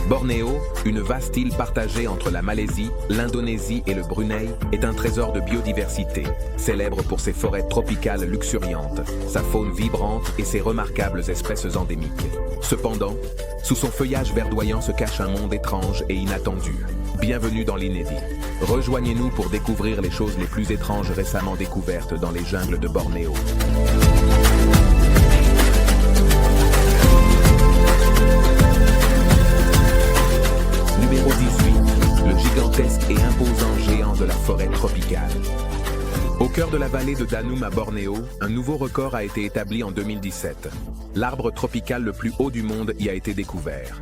Bornéo, une vaste île partagée entre la Malaisie, l'Indonésie et le Brunei, est un trésor de biodiversité, célèbre pour ses forêts tropicales luxuriantes, sa faune vibrante et ses remarquables espèces endémiques. Cependant, sous son feuillage verdoyant se cache un monde étrange et inattendu. Bienvenue dans l'inédit. Rejoignez-nous pour découvrir les choses les plus étranges récemment découvertes dans les jungles de Bornéo. Numéro 18, le gigantesque et imposant géant de la forêt tropicale. Au cœur de la vallée de Danum à Bornéo, un nouveau record a été établi en 2017. L'arbre tropical le plus haut du monde y a été découvert.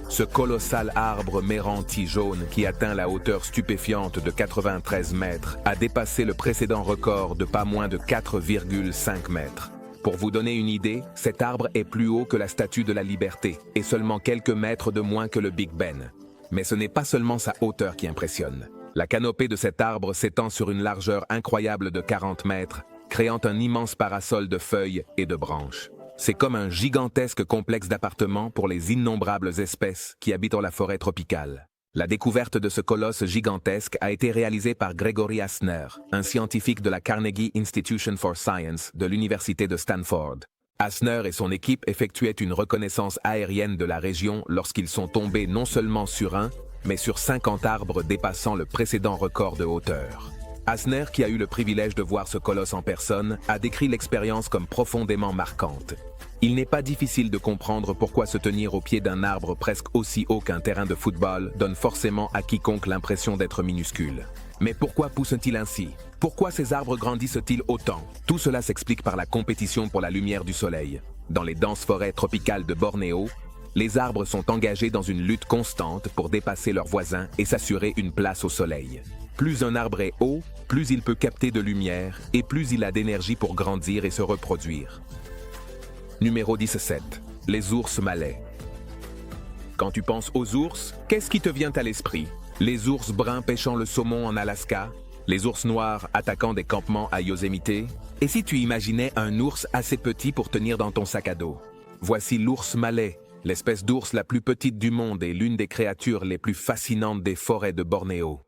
Ce colossal arbre méranti jaune qui atteint la hauteur stupéfiante de 93 mètres a dépassé le précédent record de pas moins de 4,5 mètres. Pour vous donner une idée, cet arbre est plus haut que la Statue de la Liberté et seulement quelques mètres de moins que le Big Ben. Mais ce n'est pas seulement sa hauteur qui impressionne. La canopée de cet arbre s'étend sur une largeur incroyable de 40 mètres, créant un immense parasol de feuilles et de branches. C'est comme un gigantesque complexe d'appartements pour les innombrables espèces qui habitent la forêt tropicale. La découverte de ce colosse gigantesque a été réalisée par Gregory Hassner, un scientifique de la Carnegie Institution for Science de l'Université de Stanford. Hassner et son équipe effectuaient une reconnaissance aérienne de la région lorsqu'ils sont tombés non seulement sur un, mais sur 50 arbres dépassant le précédent record de hauteur. Hassner, qui a eu le privilège de voir ce colosse en personne, a décrit l'expérience comme profondément marquante. Il n'est pas difficile de comprendre pourquoi se tenir au pied d'un arbre presque aussi haut qu'un terrain de football donne forcément à quiconque l'impression d'être minuscule. Mais pourquoi poussent-ils ainsi? Pourquoi ces arbres grandissent-ils autant? Tout cela s'explique par la compétition pour la lumière du soleil. Dans les denses forêts tropicales de Bornéo, les arbres sont engagés dans une lutte constante pour dépasser leurs voisins et s'assurer une place au soleil. Plus un arbre est haut, plus il peut capter de lumière et plus il a d'énergie pour grandir et se reproduire. Numéro 17. Les ours malais. Quand tu penses aux ours, qu'est-ce qui te vient à l'esprit? Les ours bruns pêchant le saumon en Alaska? Les ours noirs attaquant des campements à Yosemite? Et si tu imaginais un ours assez petit pour tenir dans ton sac à dos? Voici l'ours malais, l'espèce d'ours la plus petite du monde et l'une des créatures les plus fascinantes des forêts de Bornéo.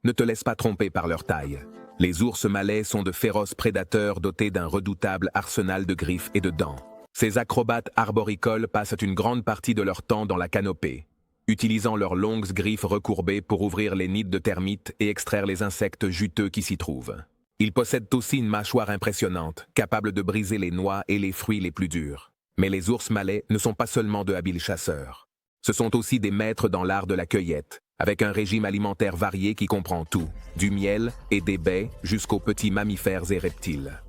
Ne te laisse pas tromper par leur taille. Les ours malais sont de féroces prédateurs dotés d'un redoutable arsenal de griffes et de dents. Ces acrobates arboricoles passent une grande partie de leur temps dans la canopée, utilisant leurs longues griffes recourbées pour ouvrir les nids de termites et extraire les insectes juteux qui s'y trouvent. Ils possèdent aussi une mâchoire impressionnante, capable de briser les noix et les fruits les plus durs. Mais les ours malais ne sont pas seulement de habiles chasseurs. Ce sont aussi des maîtres dans l'art de la cueillette, avec un régime alimentaire varié qui comprend tout, du miel et des baies jusqu'aux petits mammifères et reptiles.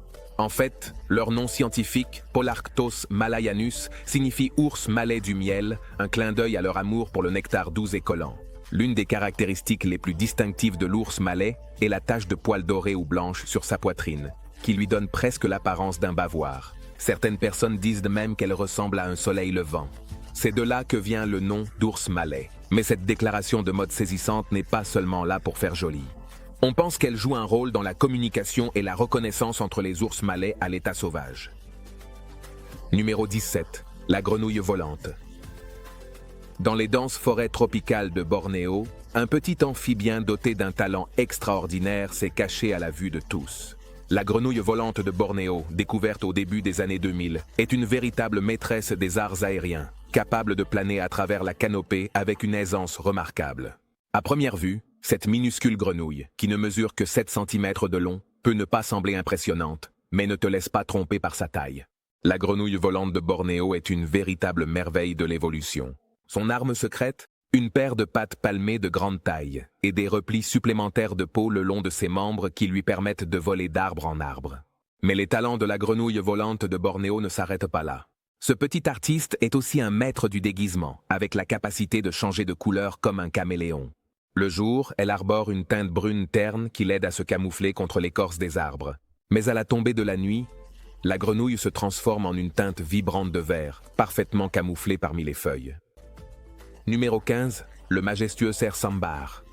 En fait, leur nom scientifique, Polarctos malayanus, signifie ours malais du miel, un clin d'œil à leur amour pour le nectar doux et collant. L'une des caractéristiques les plus distinctives de l'ours malais est la tache de poils dorés ou blanches sur sa poitrine, qui lui donne presque l'apparence d'un bavoir. Certaines personnes disent même qu'elle ressemble à un soleil levant. C'est de là que vient le nom d'ours malais. Mais cette déclaration de mode saisissante n'est pas seulement là pour faire joli. On pense qu'elle joue un rôle dans la communication et la reconnaissance entre les ours malais à l'état sauvage. Numéro 17. La grenouille volante. Dans les denses forêts tropicales de Bornéo, un petit amphibien doté d'un talent extraordinaire s'est caché à la vue de tous. La grenouille volante de Bornéo, découverte au début des années 2000, est une véritable maîtresse des arts aériens, capable de planer à travers la canopée avec une aisance remarquable. À première vue, cette minuscule grenouille, qui ne mesure que 7 cm de long, peut ne pas sembler impressionnante, mais ne te laisse pas tromper par sa taille. La grenouille volante de Bornéo est une véritable merveille de l'évolution. Son arme secrète? Une paire de pattes palmées de grande taille et des replis supplémentaires de peau le long de ses membres qui lui permettent de voler d'arbre en arbre. Mais les talents de la grenouille volante de Bornéo ne s'arrêtent pas là. Ce petit artiste est aussi un maître du déguisement, avec la capacité de changer de couleur comme un caméléon. Le jour, elle arbore une teinte brune terne qui l'aide à se camoufler contre l'écorce des arbres. Mais à la tombée de la nuit, la grenouille se transforme en une teinte vibrante de vert, parfaitement camouflée parmi les feuilles. Numéro 15. Le majestueux cerf sambar.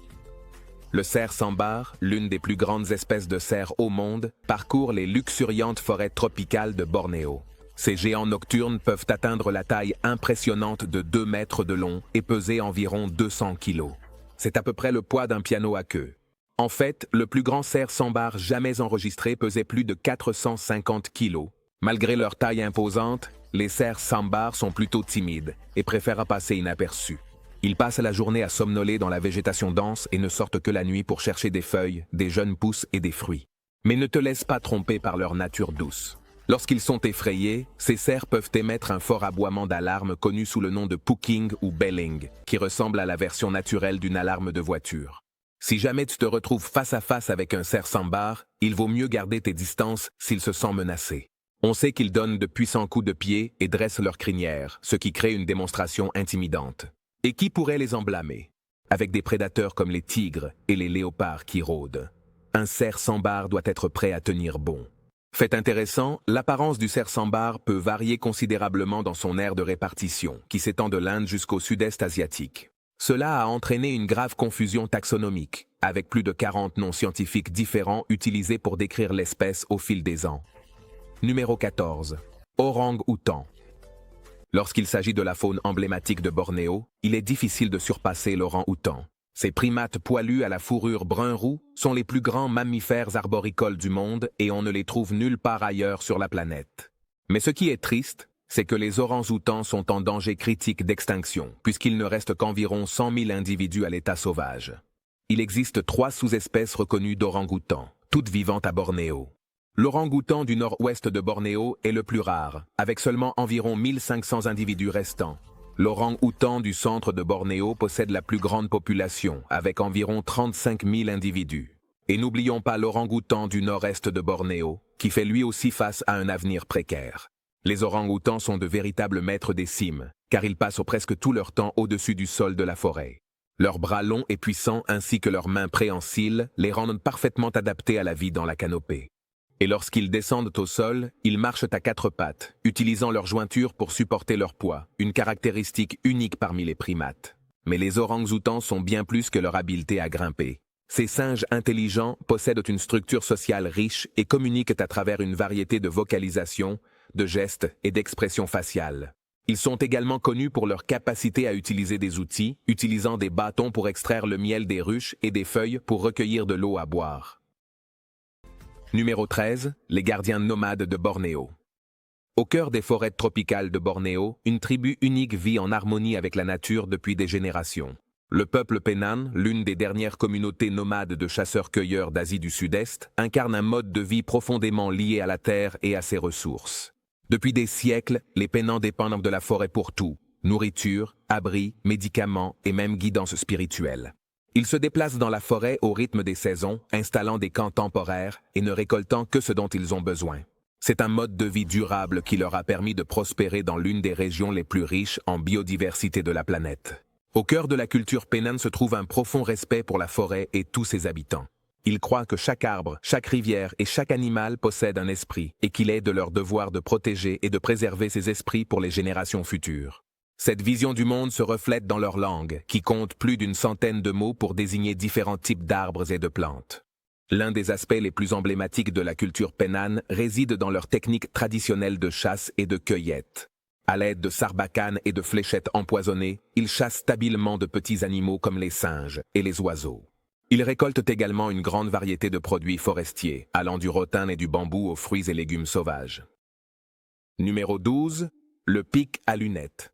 Le cerf sambar, l'une des plus grandes espèces de cerfs au monde, parcourt les luxuriantes forêts tropicales de Bornéo. Ces géants nocturnes peuvent atteindre la taille impressionnante de 2 mètres de long et peser environ 200 kilos. C'est à peu près le poids d'un piano à queue. En fait, le plus grand cerf sambar jamais enregistré pesait plus de 450 kilos. Malgré leur taille imposante, les cerfs sambars sont plutôt timides et préfèrent passer inaperçus. Ils passent la journée à somnoler dans la végétation dense et ne sortent que la nuit pour chercher des feuilles, des jeunes pousses et des fruits. Mais ne te laisse pas tromper par leur nature douce. Lorsqu'ils sont effrayés, ces cerfs peuvent émettre un fort aboiement d'alarme connu sous le nom de pooking ou belling, qui ressemble à la version naturelle d'une alarme de voiture. Si jamais tu te retrouves face à face avec un cerf sambar, il vaut mieux garder tes distances s'il se sent menacé. On sait qu'ils donnent de puissants coups de pied et dressent leur crinière, ce qui crée une démonstration intimidante. Et qui pourrait les en blâmer? Avec des prédateurs comme les tigres et les léopards qui rôdent. Un cerf sambar doit être prêt à tenir bon. Fait intéressant, l'apparence du cerf sambar peut varier considérablement dans son aire de répartition, qui s'étend de l'Inde jusqu'au sud-est asiatique. Cela a entraîné une grave confusion taxonomique, avec plus de 40 noms scientifiques différents utilisés pour décrire l'espèce au fil des ans. Numéro 14. Orang-outan. Lorsqu'il s'agit de la faune emblématique de Bornéo, il est difficile de surpasser l'orang-outan. Ces primates poilus à la fourrure brun-roux sont les plus grands mammifères arboricoles du monde et on ne les trouve nulle part ailleurs sur la planète. Mais ce qui est triste, c'est que les orangs-outans sont en danger critique d'extinction, puisqu'il ne reste qu'environ 100 000 individus à l'état sauvage. Il existe 3 sous-espèces reconnues d'orang-outans, toutes vivantes à Bornéo. L'orang-outan du nord-ouest de Bornéo est le plus rare, avec seulement environ 1500 individus restants. L'orang-outan du centre de Bornéo possède la plus grande population, avec environ 35 000 individus. Et n'oublions pas l'orang-outan du nord-est de Bornéo, qui fait lui aussi face à un avenir précaire. Les orang-outans sont de véritables maîtres des cimes, car ils passent presque tout leur temps au-dessus du sol de la forêt. Leurs bras longs et puissants ainsi que leurs mains préhensiles les rendent parfaitement adaptés à la vie dans la canopée. Et lorsqu'ils descendent au sol, ils marchent à 4 pattes, utilisant leurs jointures pour supporter leur poids, une caractéristique unique parmi les primates. Mais les orang-outans sont bien plus que leur habileté à grimper. Ces singes intelligents possèdent une structure sociale riche et communiquent à travers une variété de vocalisations, de gestes et d'expressions faciales. Ils sont également connus pour leur capacité à utiliser des outils, utilisant des bâtons pour extraire le miel des ruches et des feuilles pour recueillir de l'eau à boire. Numéro 13. Les gardiens nomades de Bornéo. Au cœur des forêts tropicales de Bornéo, une tribu unique vit en harmonie avec la nature depuis des générations. Le peuple Penan, l'une des dernières communautés nomades de chasseurs-cueilleurs d'Asie du Sud-Est, incarne un mode de vie profondément lié à la terre et à ses ressources. Depuis des siècles, les Penans dépendent de la forêt pour tout, nourriture, abri, médicaments et même guidance spirituelle. Ils se déplacent dans la forêt au rythme des saisons, installant des camps temporaires et ne récoltant que ce dont ils ont besoin. C'est un mode de vie durable qui leur a permis de prospérer dans l'une des régions les plus riches en biodiversité de la planète. Au cœur de la culture Penan se trouve un profond respect pour la forêt et tous ses habitants. Ils croient que chaque arbre, chaque rivière et chaque animal possède un esprit et qu'il est de leur devoir de protéger et de préserver ces esprits pour les générations futures. Cette vision du monde se reflète dans leur langue, qui compte plus d'une centaine de mots pour désigner différents types d'arbres et de plantes. L'un des aspects les plus emblématiques de la culture Penan réside dans leur technique traditionnelle de chasse et de cueillette. À l'aide de sarbacanes et de fléchettes empoisonnées, ils chassent stabilement de petits animaux comme les singes et les oiseaux. Ils récoltent également une grande variété de produits forestiers, allant du rotin et du bambou aux fruits et légumes sauvages. Numéro 12. Le pic à lunettes.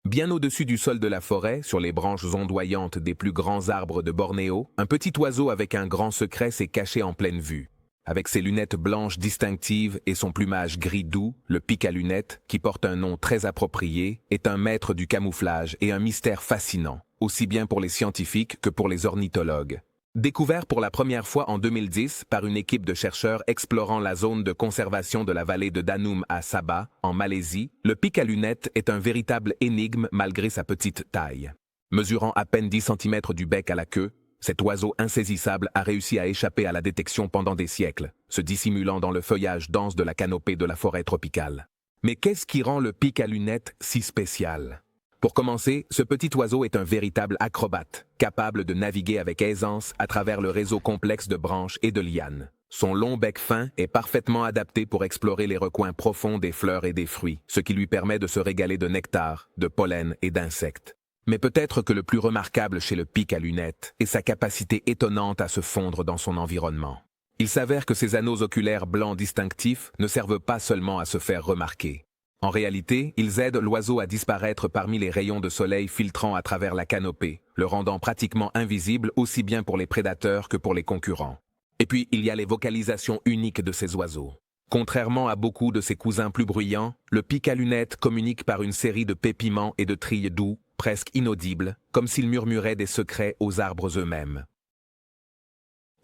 Bien au-dessus du sol de la forêt, sur les branches ondoyantes des plus grands arbres de Bornéo, un petit oiseau avec un grand secret s'est caché en pleine vue. Avec ses lunettes blanches distinctives et son plumage gris doux, le pic à lunettes, qui porte un nom très approprié, est un maître du camouflage et un mystère fascinant, aussi bien pour les scientifiques que pour les ornithologues. Découvert pour la première fois en 2010 par une équipe de chercheurs explorant la zone de conservation de la vallée de Danum à Sabah, en Malaisie, le pic à lunettes est un véritable énigme malgré sa petite taille. Mesurant à peine 10 cm du bec à la queue, cet oiseau insaisissable a réussi à échapper à la détection pendant des siècles, se dissimulant dans le feuillage dense de la canopée de la forêt tropicale. Mais qu'est-ce qui rend le pic à lunettes si spécial ? Pour commencer, ce petit oiseau est un véritable acrobate, capable de naviguer avec aisance à travers le réseau complexe de branches et de lianes. Son long bec fin est parfaitement adapté pour explorer les recoins profonds des fleurs et des fruits, ce qui lui permet de se régaler de nectar, de pollen et d'insectes. Mais peut-être que le plus remarquable chez le pic à lunettes est sa capacité étonnante à se fondre dans son environnement. Il s'avère que ses anneaux oculaires blancs distinctifs ne servent pas seulement à se faire remarquer. En réalité, ils aident l'oiseau à disparaître parmi les rayons de soleil filtrant à travers la canopée, le rendant pratiquement invisible aussi bien pour les prédateurs que pour les concurrents. Et puis, il y a les vocalisations uniques de ces oiseaux. Contrairement à beaucoup de ses cousins plus bruyants, le pic à lunettes communique par une série de pépiments et de trilles doux, presque inaudibles, comme s'il murmurait des secrets aux arbres eux-mêmes.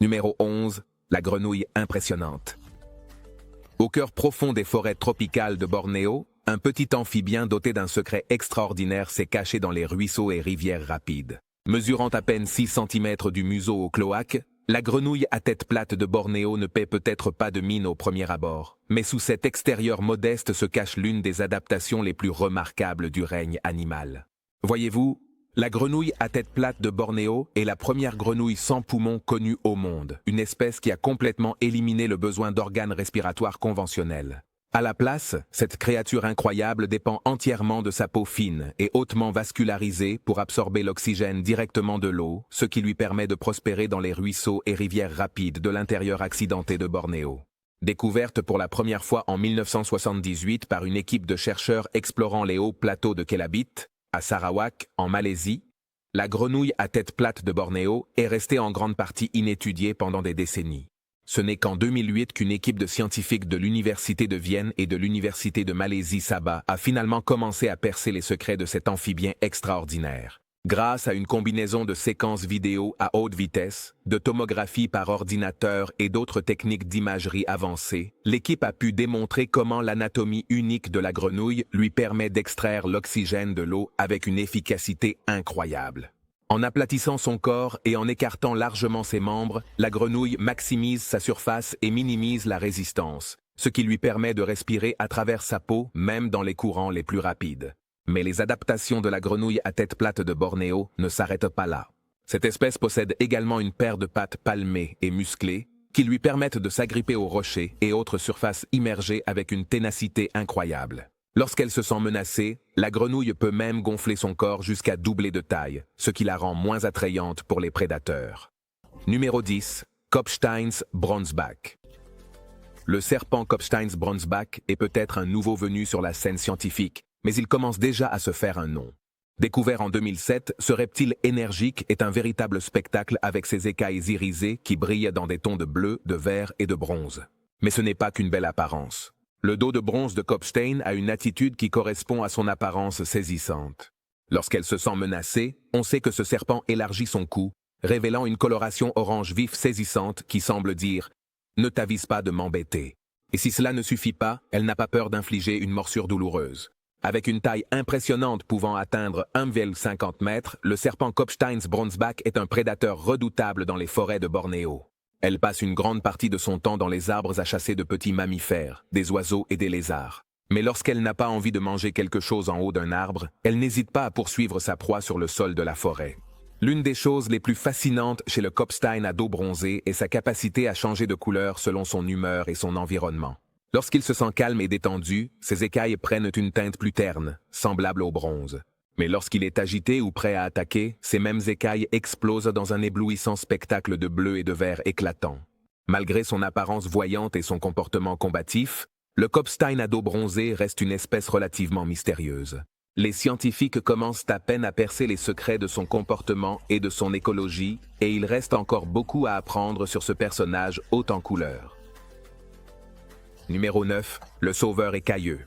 Numéro 11. La grenouille impressionnante. Au cœur profond des forêts tropicales de Bornéo, un petit amphibien doté d'un secret extraordinaire s'est caché dans les ruisseaux et rivières rapides. Mesurant à peine 6 cm du museau au cloaque, la grenouille à tête plate de Bornéo ne paie peut-être pas de mine au premier abord, mais sous cet extérieur modeste se cache l'une des adaptations les plus remarquables du règne animal. Voyez-vous, la grenouille à tête plate de Bornéo est la première grenouille sans poumons connue au monde, une espèce qui a complètement éliminé le besoin d'organes respiratoires conventionnels. À la place, cette créature incroyable dépend entièrement de sa peau fine et hautement vascularisée pour absorber l'oxygène directement de l'eau, ce qui lui permet de prospérer dans les ruisseaux et rivières rapides de l'intérieur accidenté de Bornéo. Découverte pour la première fois en 1978 par une équipe de chercheurs explorant les hauts plateaux de Kelabit, à Sarawak, en Malaisie, la grenouille à tête plate de Bornéo est restée en grande partie inétudiée pendant des décennies. Ce n'est qu'en 2008 qu'une équipe de scientifiques de l'Université de Vienne et de l'Université de Malaisie Sabah a finalement commencé à percer les secrets de cet amphibien extraordinaire. Grâce à une combinaison de séquences vidéo à haute vitesse, de tomographie par ordinateur et d'autres techniques d'imagerie avancées, l'équipe a pu démontrer comment l'anatomie unique de la grenouille lui permet d'extraire l'oxygène de l'eau avec une efficacité incroyable. En aplatissant son corps et en écartant largement ses membres, la grenouille maximise sa surface et minimise la résistance, ce qui lui permet de respirer à travers sa peau même dans les courants les plus rapides. Mais les adaptations de la grenouille à tête plate de Bornéo ne s'arrêtent pas là. Cette espèce possède également une paire de pattes palmées et musclées qui lui permettent de s'agripper aux rochers et autres surfaces immergées avec une ténacité incroyable. Lorsqu'elle se sent menacée, la grenouille peut même gonfler son corps jusqu'à doubler de taille, ce qui la rend moins attrayante pour les prédateurs. Numéro 10. Kopsteins bronzeback. Le serpent Kopsteins bronzeback est peut-être un nouveau venu sur la scène scientifique, mais il commence déjà à se faire un nom. Découvert en 2007, ce reptile énergique est un véritable spectacle avec ses écailles irisées qui brillent dans des tons de bleu, de vert et de bronze. Mais ce n'est pas qu'une belle apparence. Le dos de bronze de Kopstein a une attitude qui correspond à son apparence saisissante. Lorsqu'elle se sent menacée, on sait que ce serpent élargit son cou, révélant une coloration orange vif saisissante qui semble dire « Ne t'avise pas de m'embêter ». Et si cela ne suffit pas, elle n'a pas peur d'infliger une morsure douloureuse. Avec une taille impressionnante pouvant atteindre 1,50 m, le serpent Kopsteins bronzeback est un prédateur redoutable dans les forêts de Bornéo. Elle passe une grande partie de son temps dans les arbres à chasser de petits mammifères, des oiseaux et des lézards. Mais lorsqu'elle n'a pas envie de manger quelque chose en haut d'un arbre, elle n'hésite pas à poursuivre sa proie sur le sol de la forêt. L'une des choses les plus fascinantes chez le Kopstein à dos bronzé est sa capacité à changer de couleur selon son humeur et son environnement. Lorsqu'il se sent calme et détendu, ses écailles prennent une teinte plus terne, semblable au bronze. Mais lorsqu'il est agité ou prêt à attaquer, ces mêmes écailles explosent dans un éblouissant spectacle de bleu et de vert éclatants. Malgré son apparence voyante et son comportement combatif, le Kopstein à dos bronzé reste une espèce relativement mystérieuse. Les scientifiques commencent à peine à percer les secrets de son comportement et de son écologie, et il reste encore beaucoup à apprendre sur ce personnage haut en couleur. Numéro 9. Le sauveur écailleux.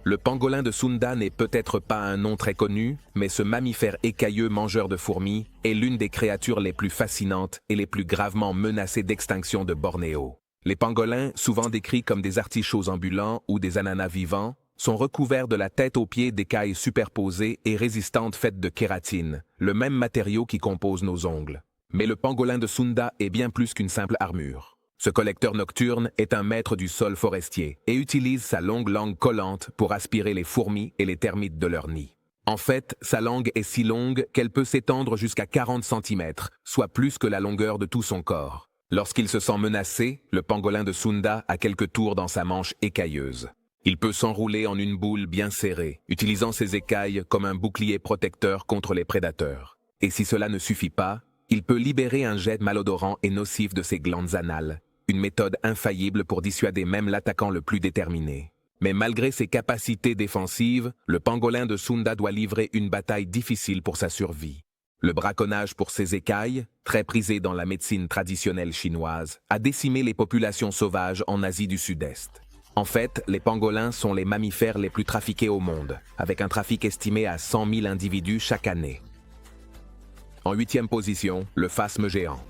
Le pangolin de Sunda n'est peut-être pas un nom très connu, mais ce mammifère écailleux mangeur de fourmis est l'une des créatures les plus fascinantes et les plus gravement menacées d'extinction de Bornéo. Les pangolins, souvent décrits comme des artichauts ambulants ou des ananas vivants, sont recouverts de la tête aux pieds d'écailles superposées et résistantes faites de kératine, le même matériau qui compose nos ongles. Mais le pangolin de Sunda est bien plus qu'une simple armure. Ce collecteur nocturne est un maître du sol forestier et utilise sa longue langue collante pour aspirer les fourmis et les termites de leur nid. En fait, sa langue est si longue qu'elle peut s'étendre jusqu'à 40 cm, soit plus que la longueur de tout son corps. Lorsqu'il se sent menacé, le pangolin de Sunda a quelques tours dans sa manche écailleuse. Il peut s'enrouler en une boule bien serrée, utilisant ses écailles comme un bouclier protecteur contre les prédateurs. Et si cela ne suffit pas, il peut libérer un jet malodorant et nocif de ses glandes anales, une méthode infaillible pour dissuader même l'attaquant le plus déterminé. Mais malgré ses capacités défensives, le pangolin de Sunda doit livrer une bataille difficile pour sa survie. Le braconnage pour ses écailles, très prisé dans la médecine traditionnelle chinoise, a décimé les populations sauvages en Asie du Sud-Est. En fait, les pangolins sont les mammifères les plus trafiqués au monde, avec un trafic estimé à 100 000 individus chaque année. En 8e position, le phasme géant.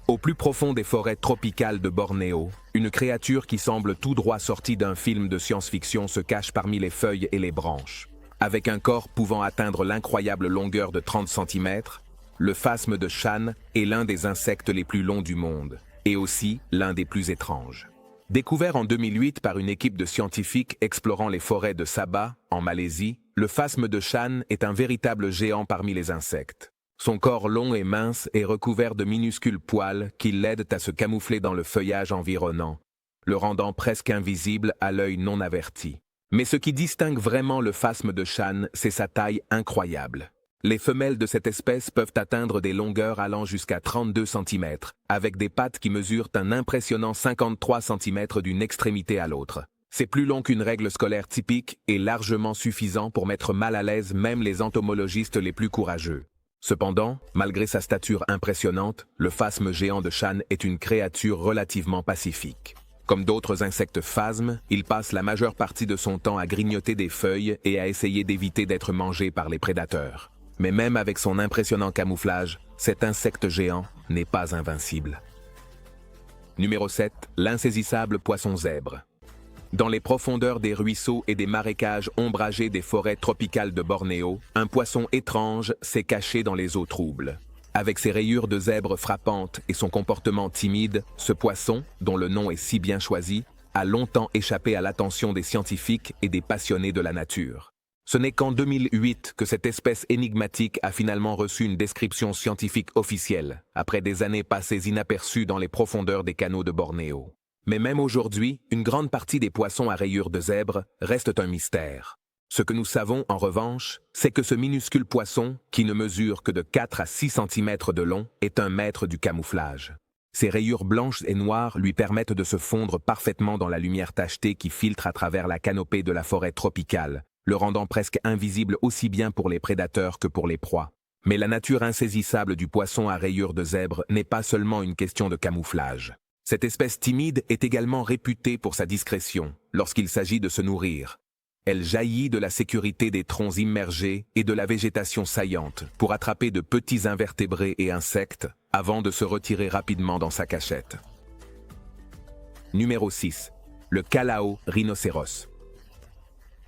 Au plus profond des forêts tropicales de Bornéo, une créature qui semble tout droit sortie d'un film de science-fiction se cache parmi les feuilles et les branches. Avec un corps pouvant atteindre l'incroyable longueur de 30 cm, le phasme de Shan est l'un des insectes les plus longs du monde, et aussi l'un des plus étranges. Découvert en 2008 par une équipe de scientifiques explorant les forêts de Sabah, en Malaisie, le phasme de Shan est un véritable géant parmi les insectes. Son corps long et mince est recouvert de minuscules poils qui l'aident à se camoufler dans le feuillage environnant, le rendant presque invisible à l'œil non averti. Mais ce qui distingue vraiment le phasme de Shan, c'est sa taille incroyable. Les femelles de cette espèce peuvent atteindre des longueurs allant jusqu'à 32 cm, avec des pattes qui mesurent un impressionnant 53 cm d'une extrémité à l'autre. C'est plus long qu'une règle scolaire typique et largement suffisant pour mettre mal à l'aise même les entomologistes les plus courageux. Cependant, malgré sa stature impressionnante, le phasme géant de Shan est une créature relativement pacifique. Comme d'autres insectes phasmes, il passe la majeure partie de son temps à grignoter des feuilles et à essayer d'éviter d'être mangé par les prédateurs. Mais même avec son impressionnant camouflage, cet insecte géant n'est pas invincible. Numéro 7. L'insaisissable poisson zèbre. Dans les profondeurs des ruisseaux et des marécages ombragés des forêts tropicales de Bornéo, un poisson étrange s'est caché dans les eaux troubles. Avec ses rayures de zèbre frappantes et son comportement timide, ce poisson, dont le nom est si bien choisi, a longtemps échappé à l'attention des scientifiques et des passionnés de la nature. Ce n'est qu'en 2008 que cette espèce énigmatique a finalement reçu une description scientifique officielle, après des années passées inaperçues dans les profondeurs des canaux de Bornéo. Mais même aujourd'hui, une grande partie des poissons à rayures de zèbre restent un mystère. Ce que nous savons, en revanche, c'est que ce minuscule poisson, qui ne mesure que de 4 à 6 cm de long, est un maître du camouflage. Ses rayures blanches et noires lui permettent de se fondre parfaitement dans la lumière tachetée qui filtre à travers la canopée de la forêt tropicale, le rendant presque invisible aussi bien pour les prédateurs que pour les proies. Mais la nature insaisissable du poisson à rayures de zèbre n'est pas seulement une question de camouflage. Cette espèce timide est également réputée pour sa discrétion lorsqu'il s'agit de se nourrir. Elle jaillit de la sécurité des troncs immergés et de la végétation saillante pour attraper de petits invertébrés et insectes avant de se retirer rapidement dans sa cachette. Numéro 6. Le calao rhinocéros.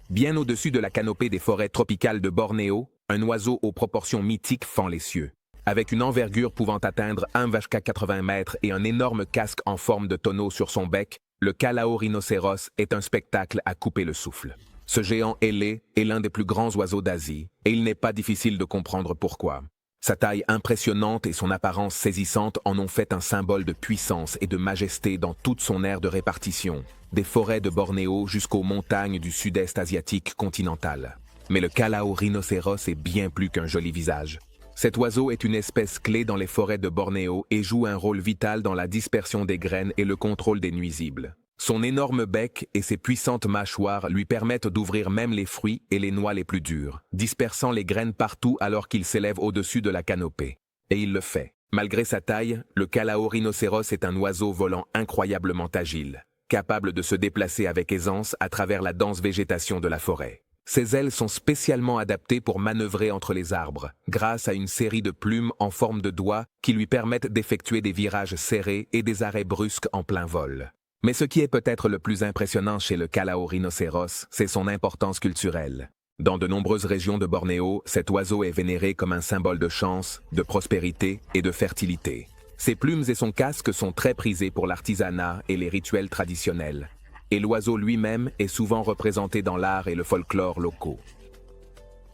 Bien au-dessus de la canopée des forêts tropicales de Bornéo, un oiseau aux proportions mythiques fend les cieux. Avec une envergure pouvant atteindre 1,80 mètres et un énorme casque en forme de tonneau sur son bec, le calao rhinocéros est un spectacle à couper le souffle. Ce géant ailé est l'un des plus grands oiseaux d'Asie, et il n'est pas difficile de comprendre pourquoi. Sa taille impressionnante et son apparence saisissante en ont fait un symbole de puissance et de majesté dans toute son aire de répartition, des forêts de Bornéo jusqu'aux montagnes du sud-est asiatique continental. Mais le calao rhinocéros est bien plus qu'un joli visage. Cet oiseau est une espèce clé dans les forêts de Bornéo et joue un rôle vital dans la dispersion des graines et le contrôle des nuisibles. Son énorme bec et ses puissantes mâchoires lui permettent d'ouvrir même les fruits et les noix les plus dures, dispersant les graines partout alors qu'il s'élève au-dessus de la canopée. Et il le fait. Malgré sa taille, le calao rhinocéros est un oiseau volant incroyablement agile, capable de se déplacer avec aisance à travers la dense végétation de la forêt. Ses ailes sont spécialement adaptées pour manœuvrer entre les arbres, grâce à une série de plumes en forme de doigts qui lui permettent d'effectuer des virages serrés et des arrêts brusques en plein vol. Mais ce qui est peut-être le plus impressionnant chez le calao rhinocéros, c'est son importance culturelle. Dans de nombreuses régions de Bornéo, cet oiseau est vénéré comme un symbole de chance, de prospérité et de fertilité. Ses plumes et son casque sont très prisés pour l'artisanat et les rituels traditionnels. Et l'oiseau lui-même est souvent représenté dans l'art et le folklore locaux.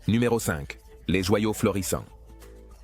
Numéro 5. Les joyaux florissants.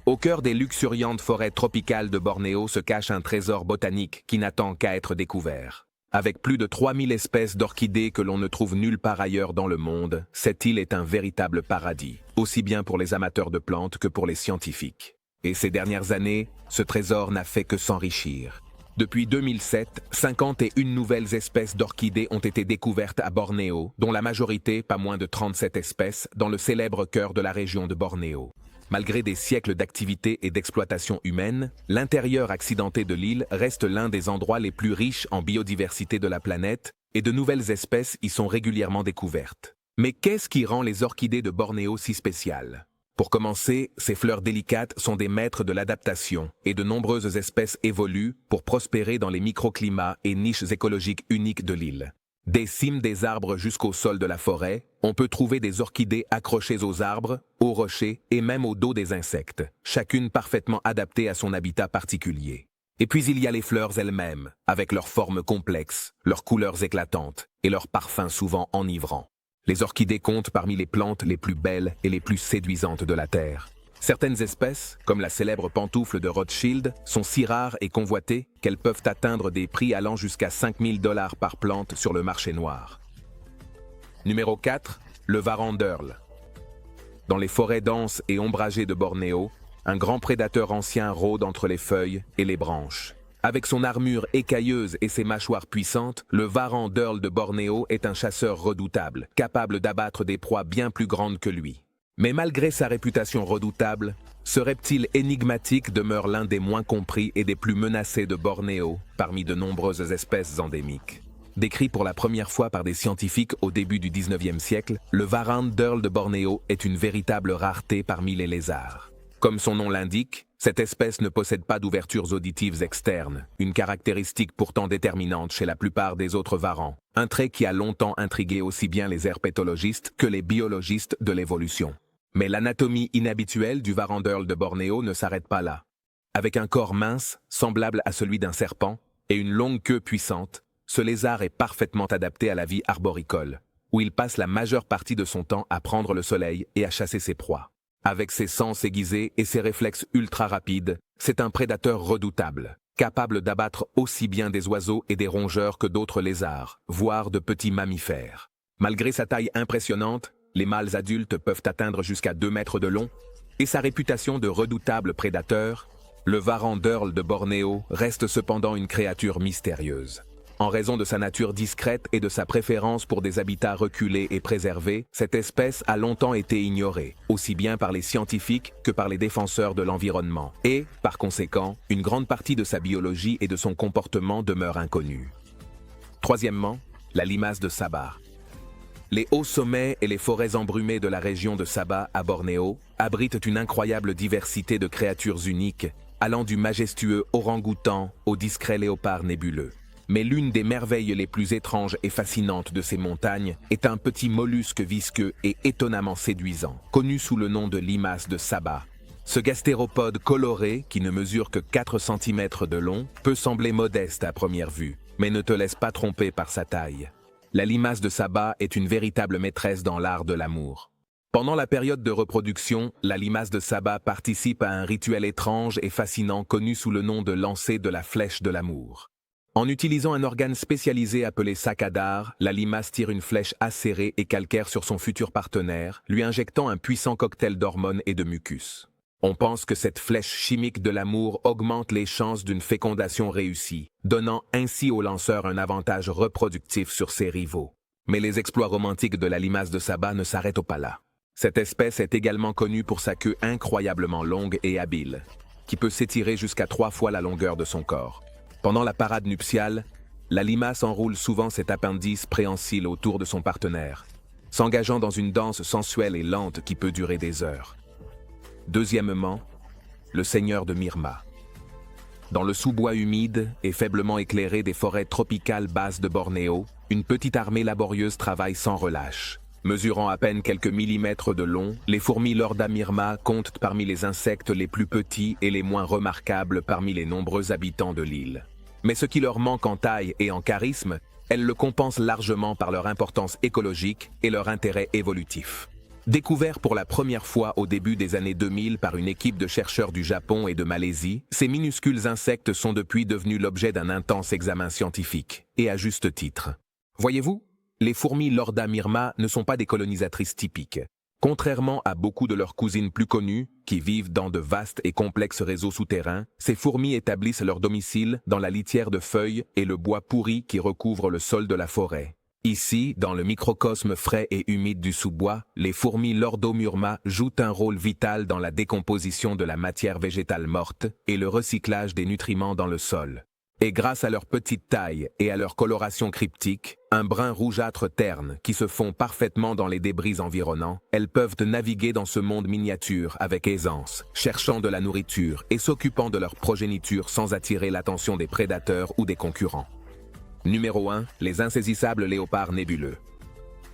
Au cœur des luxuriantes forêts tropicales de Bornéo se cache un trésor botanique qui n'attend qu'à être découvert. Avec plus de 3000 espèces d'orchidées que l'on ne trouve nulle part ailleurs dans le monde, cette île est un véritable paradis, aussi bien pour les amateurs de plantes que pour les scientifiques. Et ces dernières années, ce trésor n'a fait que s'enrichir. Depuis 2007, 51 nouvelles espèces d'orchidées ont été découvertes à Bornéo, dont la majorité, pas moins de 37 espèces, dans le célèbre cœur de la région de Bornéo. Malgré des siècles d'activité et d'exploitation humaine, l'intérieur accidenté de l'île reste l'un des endroits les plus riches en biodiversité de la planète et de nouvelles espèces y sont régulièrement découvertes. Mais qu'est-ce qui rend les orchidées de Bornéo si spéciales? Pour commencer, ces fleurs délicates sont des maîtres de l'adaptation et de nombreuses espèces évoluent pour prospérer dans les microclimats et niches écologiques uniques de l'île. Des cimes des arbres jusqu'au sol de la forêt, on peut trouver des orchidées accrochées aux arbres, aux rochers et même au dos des insectes, chacune parfaitement adaptée à son habitat particulier. Et puis il y a les fleurs elles-mêmes, avec leurs formes complexes, leurs couleurs éclatantes et leurs parfums souvent enivrants. Les orchidées comptent parmi les plantes les plus belles et les plus séduisantes de la Terre. Certaines espèces, comme la célèbre pantoufle de Rothschild, sont si rares et convoitées qu'elles peuvent atteindre des prix allant jusqu'à 5000 $ par plante sur le marché noir. Numéro 4, le varan-d'Earl. Dans les forêts denses et ombragées de Bornéo, un grand prédateur ancien rôde entre les feuilles et les branches. Avec son armure écailleuse et ses mâchoires puissantes, le varan-d'Earl de Bornéo est un chasseur redoutable, capable d'abattre des proies bien plus grandes que lui. Mais malgré sa réputation redoutable, ce reptile énigmatique demeure l'un des moins compris et des plus menacés de Bornéo, parmi de nombreuses espèces endémiques. Décrit pour la première fois par des scientifiques au début du 19e siècle, le varan-d'Earl de Bornéo est une véritable rareté parmi les lézards. Comme son nom l'indique, cette espèce ne possède pas d'ouvertures auditives externes, une caractéristique pourtant déterminante chez la plupart des autres varans, un trait qui a longtemps intrigué aussi bien les herpétologistes que les biologistes de l'évolution. Mais l'anatomie inhabituelle du varan-d'Earl de Bornéo ne s'arrête pas là. Avec un corps mince, semblable à celui d'un serpent, et une longue queue puissante, ce lézard est parfaitement adapté à la vie arboricole, où il passe la majeure partie de son temps à prendre le soleil et à chasser ses proies. Avec ses sens aiguisés et ses réflexes ultra rapides, c'est un prédateur redoutable, capable d'abattre aussi bien des oiseaux et des rongeurs que d'autres lézards, voire de petits mammifères. Malgré sa taille impressionnante, les mâles adultes peuvent atteindre jusqu'à 2 mètres de long, et sa réputation de redoutable prédateur, le varan-d'Earl de Bornéo reste cependant une créature mystérieuse. En raison de sa nature discrète et de sa préférence pour des habitats reculés et préservés, cette espèce a longtemps été ignorée, aussi bien par les scientifiques que par les défenseurs de l'environnement. Et, par conséquent, une grande partie de sa biologie et de son comportement demeure inconnue. Troisièmement, la limace de Sabah. Les hauts sommets et les forêts embrumées de la région de Sabah à Bornéo abritent une incroyable diversité de créatures uniques, allant du majestueux orang-outan au discret léopard nébuleux. Mais l'une des merveilles les plus étranges et fascinantes de ces montagnes est un petit mollusque visqueux et étonnamment séduisant, connu sous le nom de limace de Sabah. Ce gastéropode coloré, qui ne mesure que 4 cm de long, peut sembler modeste à première vue, mais ne te laisse pas tromper par sa taille. La limace de Sabah est une véritable maîtresse dans l'art de l'amour. Pendant la période de reproduction, la limace de Sabah participe à un rituel étrange et fascinant connu sous le nom de lancer de la flèche de l'amour. En utilisant un organe spécialisé appelé sakadar, la limace tire une flèche acérée et calcaire sur son futur partenaire, lui injectant un puissant cocktail d'hormones et de mucus. On pense que cette flèche chimique de l'amour augmente les chances d'une fécondation réussie, donnant ainsi au lanceur un avantage reproductif sur ses rivaux. Mais les exploits romantiques de la limace de Sabah ne s'arrêtent pas là. Cette espèce est également connue pour sa queue incroyablement longue et habile, qui peut s'étirer jusqu'à 3 fois la longueur de son corps. Pendant la parade nuptiale, la limace enroule souvent cet appendice préhensile autour de son partenaire, s'engageant dans une danse sensuelle et lente qui peut durer des heures. Deuxièmement, le seigneur de Mirma. Dans le sous-bois humide et faiblement éclairé des forêts tropicales basses de Bornéo, une petite armée laborieuse travaille sans relâche. Mesurant à peine quelques millimètres de long, les fourmis Lorda Mirma comptent parmi les insectes les plus petits et les moins remarquables parmi les nombreux habitants de l'île. Mais ce qui leur manque en taille et en charisme, elles le compensent largement par leur importance écologique et leur intérêt évolutif. Découvert pour la première fois au début des années 2000 par une équipe de chercheurs du Japon et de Malaisie, ces minuscules insectes sont depuis devenus l'objet d'un intense examen scientifique, et à juste titre. Voyez-vous, les fourmis Lorda myrma ne sont pas des colonisatrices typiques. Contrairement à beaucoup de leurs cousines plus connues, qui vivent dans de vastes et complexes réseaux souterrains, ces fourmis établissent leur domicile dans la litière de feuilles et le bois pourri qui recouvre le sol de la forêt. Ici, dans le microcosme frais et humide du sous-bois, les fourmis Lordomurma jouent un rôle vital dans la décomposition de la matière végétale morte et le recyclage des nutriments dans le sol. Et grâce à leur petite taille et à leur coloration cryptique, un brun rougeâtre terne qui se fond parfaitement dans les débris environnants, elles peuvent naviguer dans ce monde miniature avec aisance, cherchant de la nourriture et s'occupant de leur progéniture sans attirer l'attention des prédateurs ou des concurrents. Numéro 1. Les insaisissables léopards nébuleux.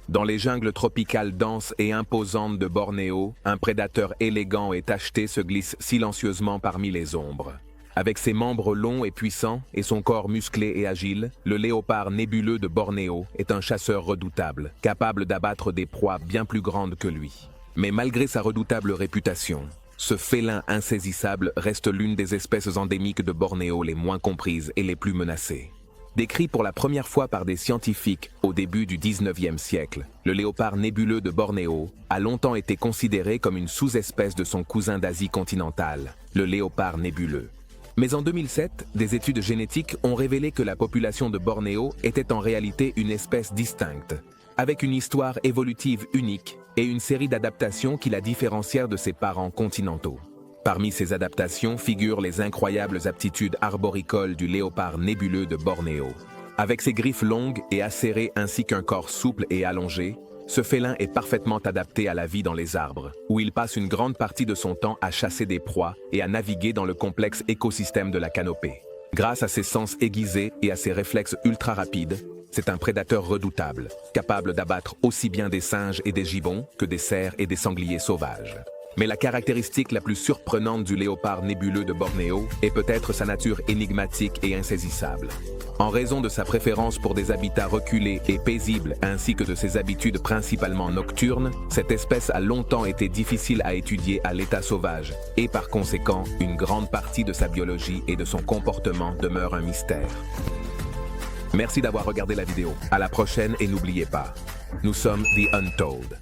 Dans les jungles tropicales denses et imposantes de Bornéo, un prédateur élégant et tacheté se glisse silencieusement parmi les ombres. Avec ses membres longs et puissants et son corps musclé et agile, le léopard nébuleux de Bornéo est un chasseur redoutable, capable d'abattre des proies bien plus grandes que lui. Mais malgré sa redoutable réputation, ce félin insaisissable reste l'une des espèces endémiques de Bornéo les moins comprises et les plus menacées. Décrit pour la première fois par des scientifiques au début du 19e siècle, le léopard nébuleux de Bornéo a longtemps été considéré comme une sous-espèce de son cousin d'Asie continentale, le léopard nébuleux. Mais en 2007, des études génétiques ont révélé que la population de Bornéo était en réalité une espèce distincte, avec une histoire évolutive unique et une série d'adaptations qui la différencièrent de ses parents continentaux. Parmi ces adaptations figurent les incroyables aptitudes arboricoles du léopard nébuleux de Bornéo. Avec ses griffes longues et acérées ainsi qu'un corps souple et allongé, ce félin est parfaitement adapté à la vie dans les arbres, où il passe une grande partie de son temps à chasser des proies et à naviguer dans le complexe écosystème de la canopée. Grâce à ses sens aiguisés et à ses réflexes ultra rapides, c'est un prédateur redoutable, capable d'abattre aussi bien des singes et des gibbons que des cerfs et des sangliers sauvages. Mais la caractéristique la plus surprenante du léopard nébuleux de Bornéo est peut-être sa nature énigmatique et insaisissable. En raison de sa préférence pour des habitats reculés et paisibles ainsi que de ses habitudes principalement nocturnes, cette espèce a longtemps été difficile à étudier à l'état sauvage et par conséquent, une grande partie de sa biologie et de son comportement demeure un mystère. Merci d'avoir regardé la vidéo. À la prochaine et n'oubliez pas, nous sommes The Untold.